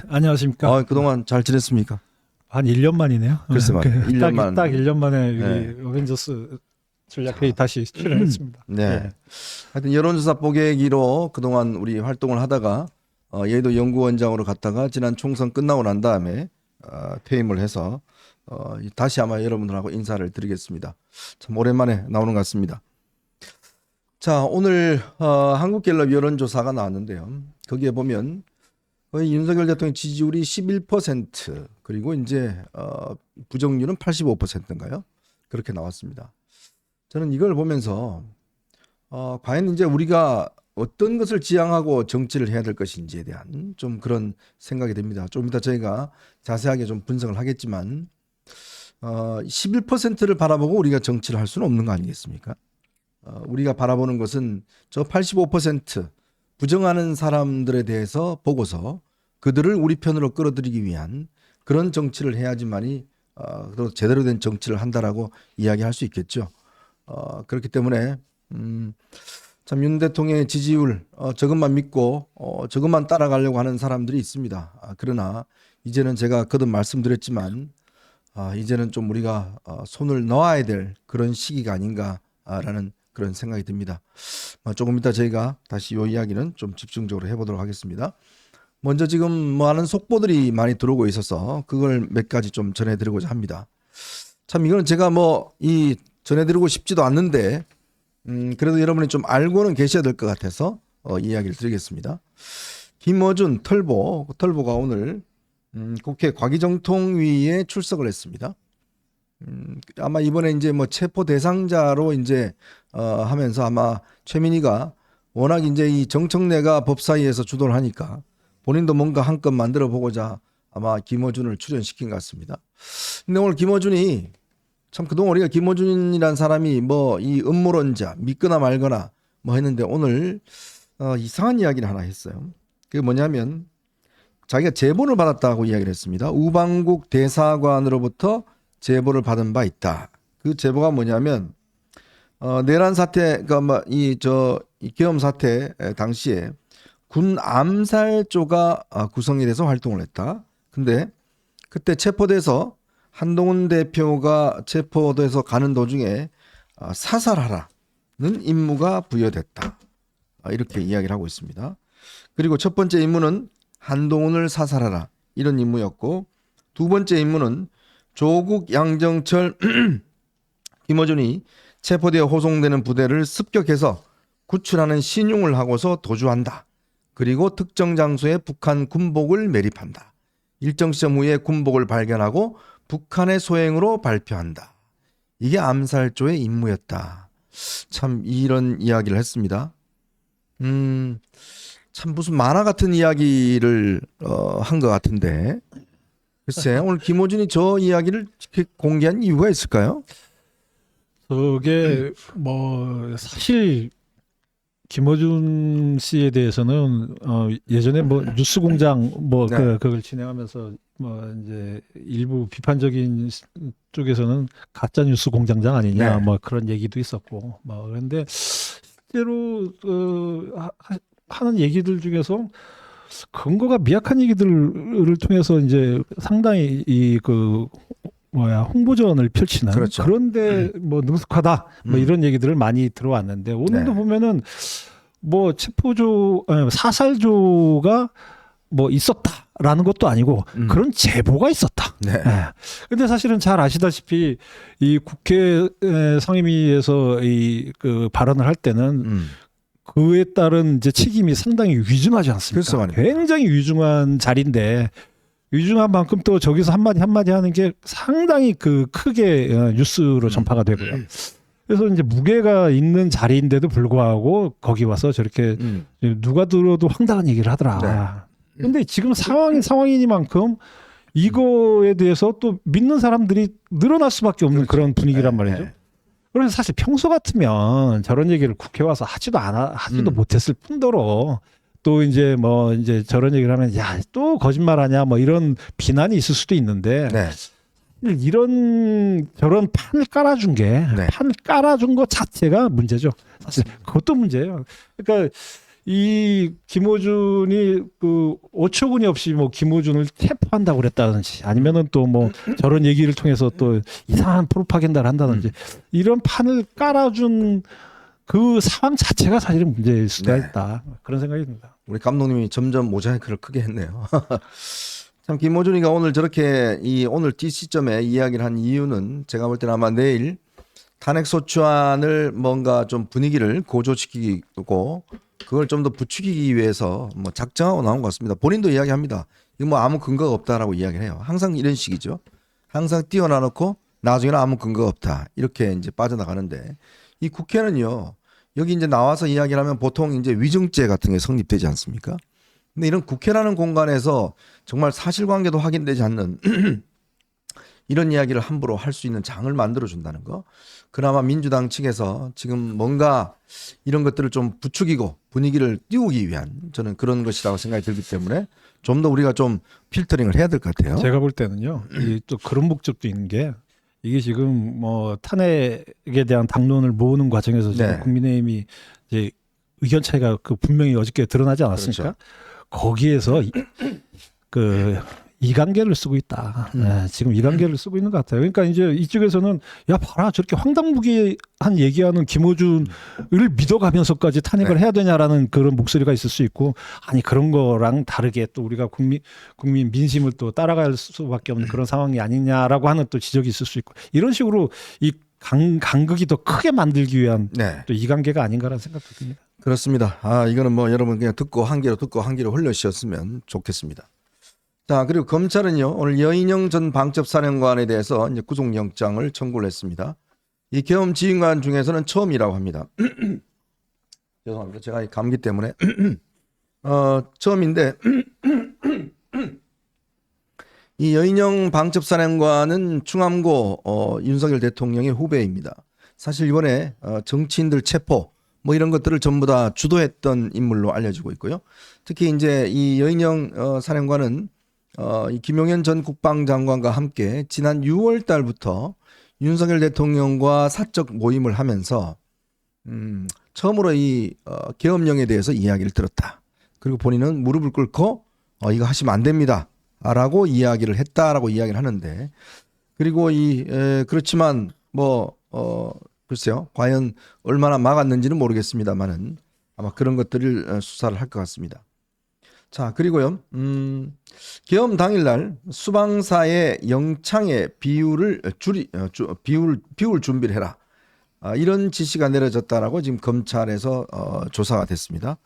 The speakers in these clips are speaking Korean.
안녕하십니까. 그동안 잘 지냈습니까? 한 1년 만이네요. 글쎄 말이에요. 1년 만. 딱 1년 만에 네. 어벤져스 전략회의 다시 출연했습니다. 네. 하여튼 여론조사 뽀개기로 그동안 우리 활동을 하다가 여의도 연구원장으로 갔다가 지난 총선 끝나고 난 다음에 퇴임을 해서 다시 아마 여러분들하고 인사를 드리겠습니다. 참 오랜만에 나오는 것 같습니다. 자, 오늘 한국갤럽 여론조사가 나왔는데요. 거기에 보면 거의 윤석열 대통령 지지율이 11% 그리고 이제 부정률은 85%인가요? 그렇게 나왔습니다. 저는 이걸 보면서 과연 이제 우리가 어떤 것을 지향하고 정치를 해야 될 것인지에 대한 좀 그런 생각이 듭니다. 좀 이따 저희가 자세하게 좀 분석을 하겠지만 11%를 바라보고 우리가 정치를 할 수는 없는 거 아니겠습니까? 우리가 바라보는 것은 저 85% 부정하는 사람들에 대해서 보고서 그들을 우리 편으로 끌어들이기 위한 그런 정치를 해야지만이 또 제대로 된 정치를 한다라고 이야기할 수 있겠죠. 그렇기 때문에 참 윤 대통령의 지지율 저것만 믿고 저것만 따라가려고 하는 사람들이 있습니다. 그러나 이제는 제가 거듭 말씀드렸지만 이제는 좀 우리가 손을 놓아야 될 그런 시기가 아닌가라는 그런 생각이 듭니다. 조금 이따 저희가 다시 이 이야기는 좀 집중적으로 해보도록 하겠습니다. 먼저 지금 많은 속보들이 많이 들어오고 있어서 그걸 몇 가지 좀 전해드리고자 합니다. 참 이거는 제가 전해드리고 싶지도 않는데 그래도 여러분이 좀 알고는 계셔야 될 것 같아서 이야기를 드리겠습니다. 김어준 털보가 오늘 국회 과기정통위에 출석을 했습니다. 아마 이번에 이제 체포 대상자로 이제 하면서 아마 최민희가 워낙 이제 이 정청래가 법사위에서 주도를 하니까 본인도 뭔가 한 건 만들어 보고자 아마 김어준을 출연시킨 것 같습니다. 근데 오늘 김어준이 참 그동안 우리가 김어준이라는 사람이 이 음모론자 믿거나 말거나 했는데 오늘 이상한 이야기를 하나 했어요. 그게 뭐냐면 자기가 제보를 받았다고 이야기를 했습니다. 우방국 대사관으로부터 제보를 받은 바 있다. 그 제보가 뭐냐면 내란 사태, 이 계엄 사태 당시에 군 암살조가 구성이 돼서 활동을 했다. 근데 그때 체포돼서 한동훈 대표가 체포돼서 가는 도중에 사살하라는 임무가 부여됐다. 이렇게 이야기를 하고 있습니다. 그리고 첫 번째 임무는 한동훈을 사살하라 이런 임무였고 두 번째 임무는 조국 양정철 김어준이 체포되어 호송되는 부대를 습격해서 구출하는 신용을 하고서 도주한다. 그리고 특정 장소에 북한 군복을 매립한다. 일정 시점 후에 군복을 발견하고 북한의 소행으로 발표한다. 이게 암살조의 임무였다. 참 이런 이야기를 했습니다. 참 무슨 만화 같은 이야기를 한 것 같은데 글쎄 오늘 김어준이 저 이야기를 공개한 이유가 있을까요? 그게 사실 김어준 씨에 대해서는 예전에 뉴스공장 네. 그걸 진행하면서 이제 일부 비판적인 쪽에서는 가짜 뉴스 공장장 아니냐 네. 그런 얘기도 있었고 그런데 실제로 하는 얘기들 중에서 근거가 미약한 얘기들을 통해서 이제 상당히 홍보전을 펼치는 그렇죠. 그런데 능숙하다 이런 얘기들을 많이 들어왔는데 오늘도 네. 보면은 체포조 사살조가 있었다라는 것도 아니고 그런 제보가 있었다. 네. 근데 사실은 잘 아시다시피 이 국회 상임위에서 발언을 할 때는 그에 따른 이제 책임이 상당히 위중하지 않습니까? 굉장히 위중한 자리인데 위중한 만큼 또 저기서 한마디 하는 게 상당히 크게 뉴스로 전파가 되고요. 그래서 이제 무게가 있는 자리인데도 불구하고 거기 와서 저렇게 누가 들어도 황당한 얘기를 하더라. 근데 지금 상황이니만큼 이거에 대해서 또 믿는 사람들이 늘어날 수밖에 없는 그런 분위기란 말이죠. 그래서 사실 평소 같으면 저런 얘기를 국회 와서 하지도 못했을 뿐더러 또 이제 저런 얘기를 하면 또 거짓말하냐 이런 비난이 있을 수도 있는데 저런 판을 깔아준 게 판을 깔아준 것 자체가 문제죠. 사실 그것도 문제예요. 그러니까 이 김어준이 그 어처구니 없이 뭐 김어준을 체포한다고 그랬다든지 아니면은 또 뭐 저런 얘기를 통해서 또 이상한 프로파간다를 한다든지 이런 판을 깔아준 그 상황 자체가 사실은 문제일 수가 네. 있다. 그런 생각이 듭니다. 우리 감독님이 점점 모자이크를 크게 했네요. 참 김어준이가 오늘 저렇게 오늘 이 시점에 이야기를 한 이유는 제가 볼 때는 아마 내일 탄핵소추안을 뭔가 좀 분위기를 고조시키고 그걸 좀 더 부추기기 위해서 뭐 작정하고 나온 것 같습니다. 본인도 이야기합니다. 이거 뭐 아무 근거가 없다라고 이야기를 해요. 항상 이런 식이죠. 항상 띄워놔놓고 나중에는 아무 근거가 없다. 이렇게 이제 빠져나가는데 이 국회는요. 여기 이제 나와서 이야기를 하면 보통 이제 위증죄 같은 게 성립되지 않습니까? 근데 이런 국회라는 공간에서 정말 사실관계도 확인되지 않는 이런 이야기를 함부로 할 수 있는 장을 만들어 준다는 거. 그나마 민주당 측에서 지금 뭔가 이런 것들을 좀 부추기고 분위기를 띄우기 위한 저는 그런 것이라고 생각이 들기 때문에 좀 더 우리가 좀 필터링을 해야 될 것 같아요. 제가 볼 때는요. 또 그런 목적도 있는 게 이게 지금 뭐 탄핵에 대한 당론을 모으는 과정에서 지금 네. 국민의힘이 이제 의견 차이가 그 분명히 어저께 드러나지 않았습니까? 그렇죠. 거기에서 그 이관계를 쓰고 있다. 네, 지금 이관계를 쓰고 있는 것 같아요. 그러니까 이제 이쪽에서는 야 봐라 저렇게 황당무계한 얘기하는 김어준을 믿어가면서까지 탄핵을 네. 해야 되냐라는 그런 목소리가 있을 수 있고 아니 그런 거랑 다르게 또 우리가 국민 민심을 또 따라갈 수밖에 없는 그런 상황이 아니냐라고 하는 또 지적이 있을 수 있고 이런 식으로 이 간극이 더 크게 만들기 위한 네. 또 이관계가 아닌가라는 생각도 듭니다. 그렇습니다. 이거는 뭐 여러분 그냥 듣고 한 귀로 흘려주셨으면 좋겠습니다. 자, 그리고 검찰은요, 오늘 여인영 전 방첩사령관에 대해서 이제 구속영장을 청구를 했습니다. 이 계엄 지휘관 중에서는 처음이라고 합니다. 죄송합니다. 제가 이 감기 때문에. 처음인데, 이 여인영 방첩사령관은 충암고 윤석열 대통령의 후배입니다. 사실 이번에 정치인들 체포, 뭐 이런 것들을 전부 다 주도했던 인물로 알려지고 있고요. 특히 이제 이 여인영 사령관은 이 김용현 전 국방장관과 함께 지난 6월 달부터 윤석열 대통령과 사적 모임을 하면서 처음으로 이 계엄령에 대해서 이야기를 들었다. 그리고 본인은 무릎을 꿇고 이거 하시면 안 됩니다. 라고 이야기를 했다라고 이야기를 하는데 그리고 그렇지만 뭐 글쎄요. 과연 얼마나 막았는지는 모르겠습니다만은 아마 그런 것들을 수사를 할 것 같습니다. 자, 그리고요. 계엄 당일날 수방사의 영창의 비율을 비울 준비를 해라. 이런 지시가 내려졌다라고 지금 검찰에서 조사가 됐습니다.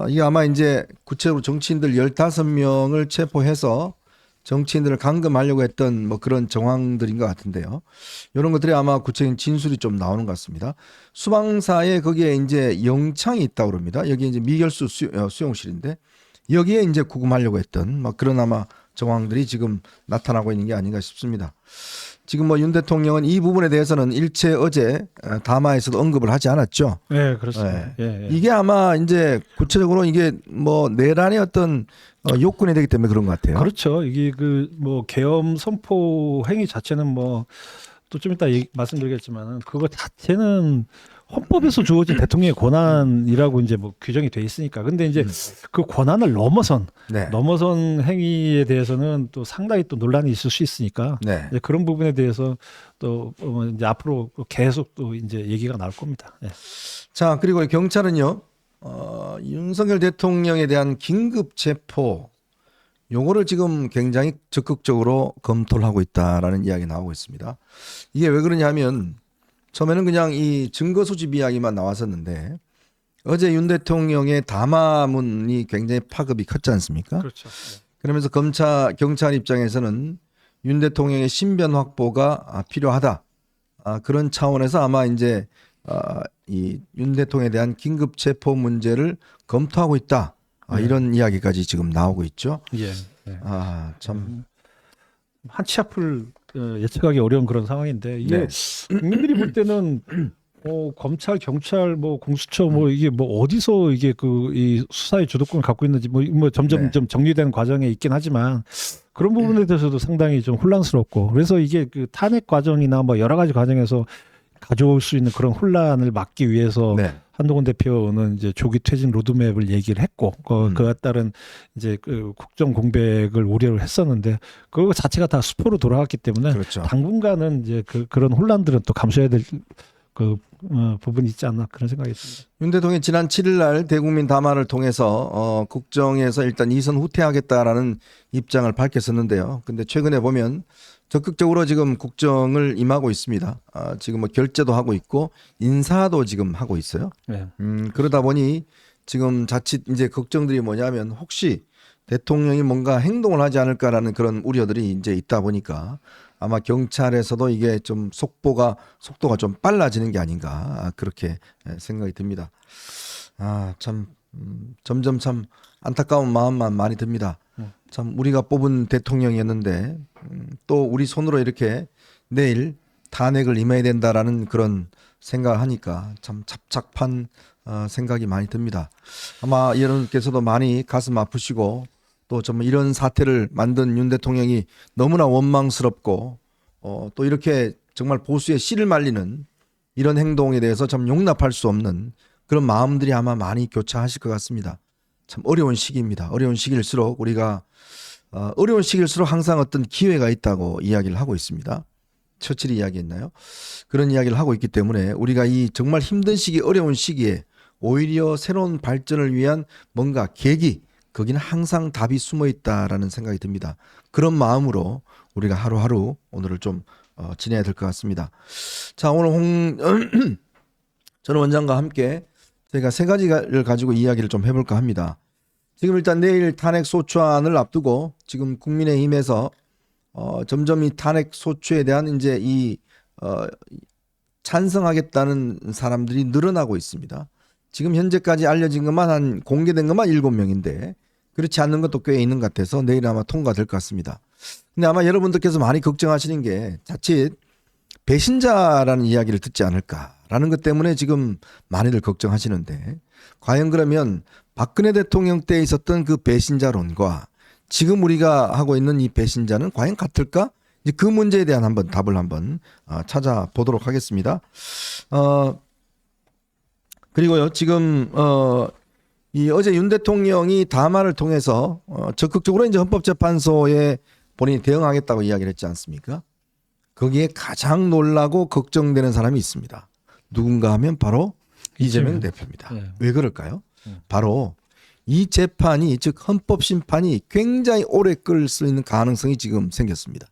이게 아마 이제 구체적으로 정치인들 15명을 체포해서 정치인들을 감금하려고 했던 뭐 그런 정황들인 것 같은데요. 이런 것들이 아마 구체적인 진술이 좀 나오는 것 같습니다. 수방사에 거기에 이제 영창이 있다고 그럽니다. 여기 이제 미결수 수용실인데 여기에 이제 구금하려고 했던 막 그런 아마 정황들이 지금 나타나고 있는 게 아닌가 싶습니다. 지금 뭐 윤 대통령은 이 부분에 대해서는 일체 어제 담화에서도 언급을 하지 않았죠. 네, 그렇습니다. 네. 예. 이게 아마 이제 구체적으로 이게 뭐 내란의 어떤 요건이 되기 때문에 그런 것 같아요. 그렇죠. 이게 그 뭐 계엄 선포 행위 자체는 뭐 또 좀 이따 말씀드리겠지만은 그거 자체는 헌법에서 주어진 대통령의 권한이라고 이제 뭐 규정이 돼 있으니까. 근데 이제 그 권한을 넘어선 행위에 대해서는 또 상당히 또 논란이 있을 수 있으니까 이제 그런 부분에 대해서 또 이제 앞으로 계속 또 이제 얘기가 나올 겁니다. 네. 자, 그리고 경찰은요, 윤석열 대통령에 대한 긴급 체포 요거를 지금 굉장히 적극적으로 검토를 하고 있다라는 이야기 나오고 있습니다. 이게 왜 그러냐면 처음에는 그냥 이 증거 수집 이야기만 나왔었는데 어제 윤 대통령의 담화문이 굉장히 파급이 컸지 않습니까? 그렇죠. 그러면서 경찰 입장에서는 윤 대통령의 신변 확보가 필요하다. 그런 차원에서 아마 이제 이 윤 대통령에 대한 긴급 체포 문제를 검토하고 있다. 이런 이야기까지 지금 나오고 있죠. 예. 참 한치 앞을 예측하기 어려운 그런 상황인데 이게 국민들이 볼 때는 검찰, 경찰, 뭐 공수처, 뭐 이게 뭐 어디서 이게 이 수사의 주도권을 갖고 있는지 뭐 점점 좀 정리되는 과정에 있긴 하지만 그런 부분에 대해서도 상당히 좀 혼란스럽고 그래서 이게 그 탄핵 과정이나 뭐 여러 가지 과정에서 가져올 수 있는 그런 혼란을 막기 위해서 한동훈 대표는 이제 조기 퇴진 로드맵을 얘기를 했고 그와 따른 이제 그 국정 공백을 우려를 했었는데 그거 자체가 다 수포로 돌아갔기 때문에 그렇죠. 당분간은 이제 그런 혼란들은 또 감수해야 될 부분이 있지 않나 그런 생각이 듭니다. 윤 대통령이 지난 7일 날 대국민 담화를 통해서 국정에서 일단 2선 후퇴하겠다라는 입장을 밝혔었는데요. 근데 최근에 보면 적극적으로 지금 국정을 임하고 있습니다. 지금 뭐 결재도 하고 있고 인사도 지금 하고 있어요. 네. 그러다 보니 지금 자칫 이제 걱정들이 뭐냐면 혹시 대통령이 뭔가 행동을 하지 않을까라는 그런 우려들이 이제 있다 보니까 아마 경찰에서도 이게 좀 속도가 좀 빨라지는 게 아닌가 그렇게 생각이 듭니다. 참 점점 참 안타까운 마음만 많이 듭니다. 참 우리가 뽑은 대통령이었는데 또 우리 손으로 이렇게 내일 탄핵을 임해야 된다라는 그런 생각을 하니까 참 착잡한 생각이 많이 듭니다. 아마 여러분께서도 많이 가슴 아프시고 또 정말 이런 사태를 만든 윤 대통령이 너무나 원망스럽고 또 이렇게 정말 보수의 씨를 말리는 이런 행동에 대해서 참 용납할 수 없는 그런 마음들이 아마 많이 교차하실 것 같습니다. 참 어려운 시기입니다. 어려운 시기일수록 우리가 어려운 시기일수록 항상 어떤 기회가 있다고 이야기를 하고 있습니다. 처칠이 이야기했나요? 그런 이야기를 하고 있기 때문에 우리가 이 정말 힘든 시기 어려운 시기에 오히려 새로운 발전을 위한 뭔가 계기 거기는 항상 답이 숨어 있다라는 생각이 듭니다. 그런 마음으로 우리가 하루하루 오늘을 좀 지내야 될 것 같습니다. 자, 오늘 저는 원장과 함께 저희가 세 가지를 가지고 이야기를 좀 해볼까 합니다. 지금 일단 내일 탄핵 소추안을 앞두고 지금 국민의힘에서 점점 이 탄핵 소추에 대한 이제 찬성하겠다는 사람들이 늘어나고 있습니다. 지금 현재까지 알려진 것만 한 공개된 것만 7명인데 그렇지 않는 것도 꽤 있는 것 같아서 내일 아마 통과될 것 같습니다. 근데 아마 여러분들께서 많이 걱정하시는 게 자칫 배신자라는 이야기를 듣지 않을까라는 것 때문에 지금 많이들 걱정하시는데 과연 그러면 박근혜 대통령 때 있었던 그 배신자론과 지금 우리가 하고 있는 이 배신자는 과연 같을까? 이제 그 문제에 대한 답을 한번 찾아보도록 하겠습니다. 그리고요 지금 이 어제 윤 대통령이 담화를 통해서 적극적으로 이제 헌법재판소에 본인이 대응하겠다고 이야기를 했지 않습니까? 거기에 가장 놀라고 걱정되는 사람이 있습니다. 누군가 하면 바로 이재명 대표입니다. 네. 왜 그럴까요? 바로 이 재판이 즉 헌법심판이 굉장히 오래 끌 수 있는 가능성이 지금 생겼습니다.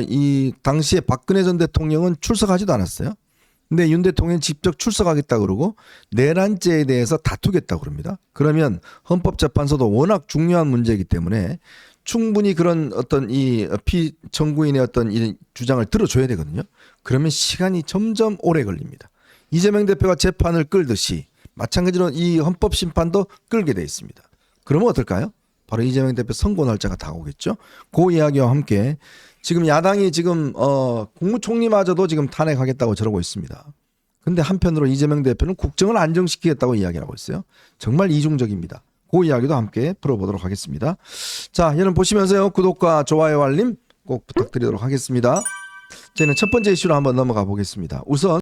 이 당시에 박근혜 전 대통령은 출석하지도 않았어요. 근데 윤 대통령이 직접 출석하겠다 그러고 내란죄에 대해서 다투겠다 그럽니다. 그러면 헌법재판소도 워낙 중요한 문제이기 때문에 충분히 그런 어떤 이 피청구인의 어떤 이 주장을 들어줘야 되거든요. 그러면 시간이 점점 오래 걸립니다. 이재명 대표가 재판을 끌듯이 마찬가지로 이 헌법심판도 끌게 돼 있습니다. 그러면 어떨까요? 바로 이재명 대표 선고 날짜가 다가오겠죠. 그 이야기와 함께 지금 야당이 지금 국무총리마저도 지금 탄핵하겠다고 저러고 있습니다. 근데 한편으로 이재명 대표는 국정을 안정시키겠다고 이야기를 하고 있어요. 정말 이중적입니다. 그 이야기도 함께 풀어보도록 하겠습니다. 자, 여러분 보시면서요. 구독과 좋아요 알림 꼭 부탁드리도록 하겠습니다. 저희는 첫 번째 이슈로 한번 넘어가 보겠습니다. 우선